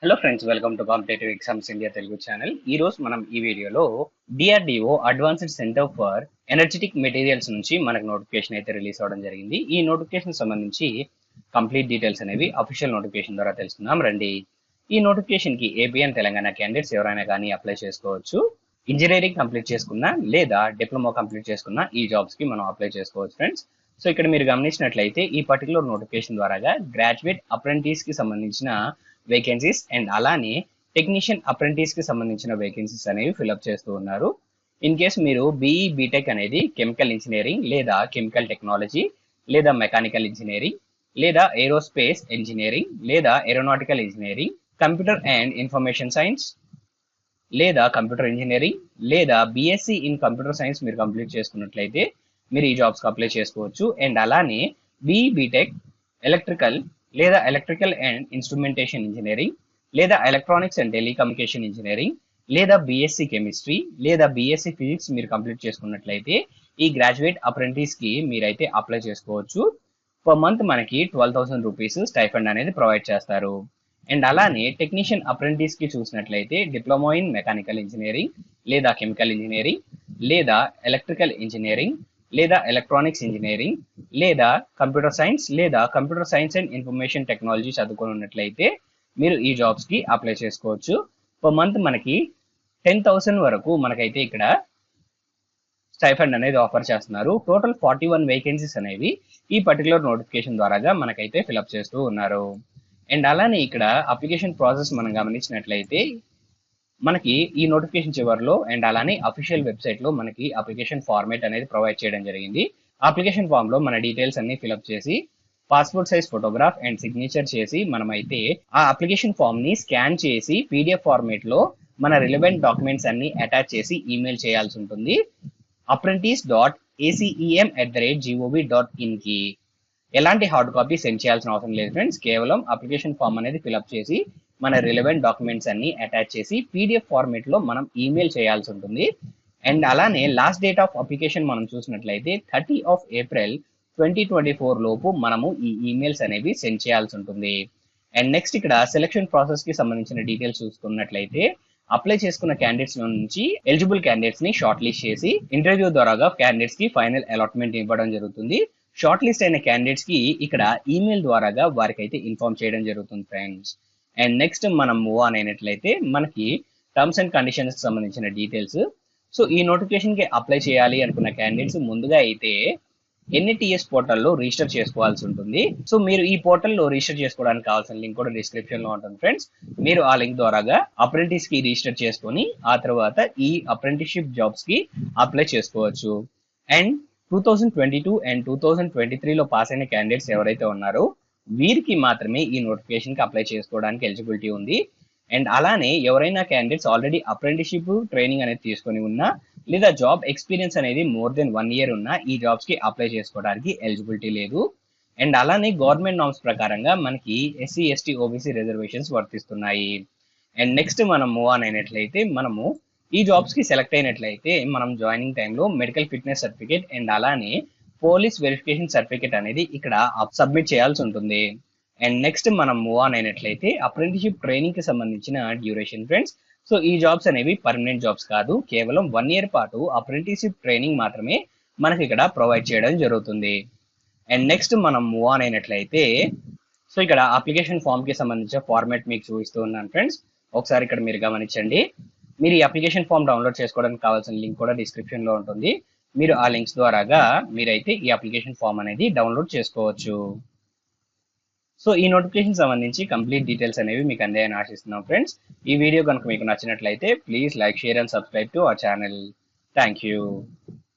Hello friends, welcome to competitive exams India Telugu channel. ఈ రోజు మనం ఈ వీడియోలో DRDO advanced centre for energetic materials నుంచి మనకు నోటిఫికేషన్ అయితే రిలీజ్ అవ్వడం జరిగింది. ఈ నోటిఫికేషన్ సంబంధించి కంప్లీట్ డీటెయిల్స్ అనేవి అఫీషియల్ నోటిఫికేషన్ ద్వారా తెలుసుకుందాం రండి. ఈ నోటిఫికేషన్ కి ఏపీ అండ్ తెలంగాణ క్యాండిడేట్స్ ఎవరైనా కానీ అప్లై చేసుకోవచ్చు. ఇంజనీరింగ్ కంప్లీట్ చేసుకున్నా లేదా డిప్లొమా కంప్లీట్ చేసుకున్నా ఈ జాబ్స్ కి మనం అప్లై చేసుకోవచ్చు ఫ్రెండ్స్. సో ఇక్కడ మీరు గమనించినట్లయితే ఈ పర్టికులర్ నోటిఫికేషన్ ద్వారా గ్రాడ్యుయేట్ అప్రెంటిస్ కి సంబంధించిన వేకెన్సీస్ అండ్ అలానే టెక్నీషియన్ అప్రెంటిస్ కి సంబంధించిన వేకెన్సీస్ అనేవి ఫిల్అప్ చేస్తూ ఉన్నారు. ఇన్ కేస్ మీరు బీఈ బీటెక్ అనేది కెమికల్ ఇంజనీరింగ్ లేదా కెమికల్ టెక్నాలజీ లేదా మెకానికల్ ఇంజనీరింగ్ లేదా ఏరోస్పేస్ ఇంజనీరింగ్ లేదా aeronautical engineering, computer and information science లేదా కంప్యూటర్ ఇంజనీరింగ్ లేదా బీఎస్సీ ఇన్ కంప్యూటర్ సైన్స్ మీరు కంప్లీట్ చేసుకున్నట్లయితే మీరు ఈ జాబ్స్కి అప్లై చేసుకోవచ్చు. అండ్ అలానే బీఈ బీటెక్ ఎలక్ట్రికల్ లేదా ఎలక్ట్రికల్ అండ్ ఇన్స్ట్రుమెంటేషన్ ఇంజనీరింగ్ లేదా ఎలక్ట్రానిక్స్ అండ్ టెలికమ్యూనికేషన్ ఇంజనీరింగ్ లేదా బీఎస్సీ కెమిస్ట్రీ లేదా బీఎస్సీ ఫిజిక్స్ మీరు కంప్లీట్ చేసుకున్నట్లయితే ఈ గ్రాడ్యుయేట్ అప్రెంటిస్ కి మీరైతే అప్లై చేసుకోవచ్చు. పర్ మంత్ మనకి 12,000 రూపీస్ స్టైఫండ్ అనేది ప్రొవైడ్ చేస్తారు. అండ్ అలానే టెక్నీషియన్ అప్రెంటిస్ కి చూసినట్లయితే డిప్లొమా ఇన్ మెకానికల్ ఇంజనీరింగ్ లేదా కెమికల్ ఇంజనీరింగ్ లేదా ఎలక్ట్రికల్ ఇంజనీరింగ్ లేదా ఎలక్ట్రానిక్స్ ఇంజనీరింగ్ లేదా కంప్యూటర్ సైన్స్ లేదా computer science and information technology చదువుకొని ఉన్నట్లయితే మీరు ఈ జాబ్స్ కి అప్లై చేసుకోవచ్చు. పర్ మంత్ మనకి 10,000 వరకు మనకైతే ఇక్కడ స్టైఫండ్ అనేది ఆఫర్ చేస్తున్నారు. టోటల్ 41 వేకెన్సీస్ అనేవి ఈ పర్టికులర్ నోటిఫికేషన్ ద్వారా మనకైతే ఫిల్అప్ చేస్తూ ఉన్నారు. అండ్ అలానే ఇక్కడ అప్లికేషన్ ప్రాసెస్ మనం గమనించినట్లయితే మనకి ఈ నోటిఫికేషన్ చివరిలో అండ్ అలానే అఫీషియల్ వెబ్సైట్ లో మనకి అప్లికేషన్ ఫార్మేట్ అనేది ప్రొవైడ్ చేయడం జరిగింది. అప్లికేషన్ ఫామ్ లో మన డీటెయిల్స్ అన్ని ఫిల్అప్ చేసి passport size photograph and signature చేసి మనమైతే ఆ అప్లికేషన్ ఫామ్ ని స్కాన్ చేసి పీడిఎఫ్ ఫార్మేట్ లో మన రిలవెంట్ డాక్యుమెంట్స్ అన్ని అటాచ్ చేసి ఈమెయిల్ చేయాల్సి ఉంటుంది apprentice.acem@gov.in కి. ఎలాంటి హార్డ్ కాపీ సెండ్ చేయాల్సిన అవసరం లేదు ఫ్రెండ్స్. కేవలం అప్లికేషన్ ఫామ్ అనేది ఫిల్అప్ చేసి మన రిలవెంట్ డాక్యుమెంట్స్ అన్ని అటాచ్ చేసి పీడిఎఫ్ ఫార్మేట్ లో మనం ఈమెయిల్ చేయాల్సి ఉంటుంది. అండ్ అలానే లాస్ట్ డేట్ ఆఫ్ అప్లికేషన్ మనం చూసినట్లయితే 30 ఏప్రిల్ 2024 లోపు మనము ఈ ఈమెయిల్స్ అనేవి సెండ్ చేయాల్సి ఉంటుంది. అండ్ నెక్స్ట్ ఇక్కడ సెలక్షన్ ప్రాసెస్ కి సంబంధించిన డీటెయిల్స్ చూసుకున్నట్లయితే అప్లై చేసుకున్న క్యాండిడేట్స్ నుంచి ఎలిజిబుల్ క్యాండిడేట్స్ ని షార్ట్ లిస్ట్ చేసి ఇంటర్వ్యూ ద్వారా క్యాండిడేట్స్ కి ఫైనల్ అలాట్మెంట్ ఇవ్వడం జరుగుతుంది. షార్ట్ లిస్ట్ అయిన క్యాండిడేట్స్ కి ఇక్కడ ఈమెయిల్ ద్వారా వారికి అయితే ఇన్ఫార్మ్ చేయడం జరుగుతుంది ఫ్రెండ్స్. అండ్ నెక్స్ట్ మనం మూవ్ ఆన్ అయినట్లయితే మనకి టర్మ్స్ అండ్ కండిషన్స్ కి సంబంధించిన డీటెయిల్స్. సో ఈ నోటిఫికేషన్ కి అప్లై చేయాలి అనుకున్న క్యాండిడేట్స్ ముందుగా అయితే ఎన్ఈటిఎస్ పోర్టల్లో రిజిస్టర్ చేసుకోవాల్సి ఉంటుంది. సో మీరు ఈ పోర్టల్లో రిజిస్టర్ చేసుకోవడానికి కావాల్సిన లింక్ కూడా డిస్క్రిప్షన్ లో ఉంటుంది ఫ్రెండ్స్. మీరు ఆ లింక్ ద్వారా అప్రెంటిస్ కి రిజిస్టర్ చేసుకొని ఆ తర్వాత ఈ అప్రెంటిస్షిప్ జాబ్స్ కి అప్లై చేసుకోవచ్చు. అండ్ 2022 అండ్ 2023 లో పాస్ అయిన క్యాండిడేట్స్ ఎవరైతే ఉన్నారో వీరికి మాత్రమే ఈ నోటిఫికేషన్ కి అప్లై చేసుకోవడానికి ఎలిజిబిలిటీ ఉంది. అండ్ అలానే ఎవరైనా క్యాండిడేట్స్ ఆల్రెడీ అప్రెంటిస్షిప్ ట్రైనింగ్ అనేది తీసుకొని ఉన్నా లేదా జాబ్ ఎక్స్పీరియన్స్ అనేది మోర్ దెన్ 1 ఇయర్ ఉన్నా ఈ జాబ్స్ కి అప్లై చేసుకోవడానికి ఎలిజిబిలిటీ లేదు. అండ్ అలానే గవర్నమెంట్ నామ్స్ ప్రకారంగా మనకి ఎస్సీ ఎస్టీ ఓబీసీ రిజర్వేషన్స్ వర్తిస్తున్నాయి. అండ్ నెక్స్ట్ మనం మూవ్ ఆన్ అయినట్లయితే మనము ఈ జాబ్స్ కి సెలెక్ట్ అయినట్లయితే మనం జాయినింగ్ టైంలో మెడికల్ ఫిట్నెస్ సర్టిఫికేట్ అండ్ అలానే పోలీస్ వెరిఫికేషన్ సర్టిఫికేట్ అనేది ఇక్కడ సబ్మిట్ చేయాల్సి ఉంటుంది. అండ్ నెక్స్ట్ మనం మూవ్ ఆన్ అయినట్లయితే అప్రెంటిస్షిప్ ట్రైనింగ్ కి సంబంధించిన డ్యూరేషన్ ఫ్రెండ్స్. సో ఈ జాబ్స్ అనేవి పర్మనెంట్ జాబ్స్ కాదు, కేవలం 1 ఇయర్ పాటు అప్రెంటిస్షిప్ ట్రైనింగ్ మాత్రమే మనకి ఇక్కడ ప్రొవైడ్ చేయడం జరుగుతుంది. అండ్ నెక్స్ట్ మనం మూవ్ ఆన్ అయినట్లయితే సో ఇక్కడ అప్లికేషన్ ఫామ్ కి సంబంధించిన ఫార్మాట్ మీకు చూపిస్తూ ఉన్నాను ఫ్రెండ్స్. ఒకసారి ఇక్కడ మీరు గమనించండి. మీరు ఈ అప్లికేషన్ ఫామ్ డౌన్లోడ్ చేసుకోవడానికి కావాల్సిన లింక్ కూడా డిస్క్రిప్షన్ లో ఉంటుంది. మీరు ఆ లింక్స్ ద్వారా మీరైతే ఈ అప్లికేషన్ ఫామ్ అనేది డౌన్లోడ్ చేసుకోవచ్చు. సో ఈ నోటిఫికేషన్ సంబంధించి కంప్లీట్ డీటెయిల్స్ అనేవి మీకు అందాయని ఆశిస్తున్నాం ఫ్రెండ్స్. ఈ వీడియో కనుక మీకు నచ్చినట్లయితే please like, share and subscribe to our channel. Thank you.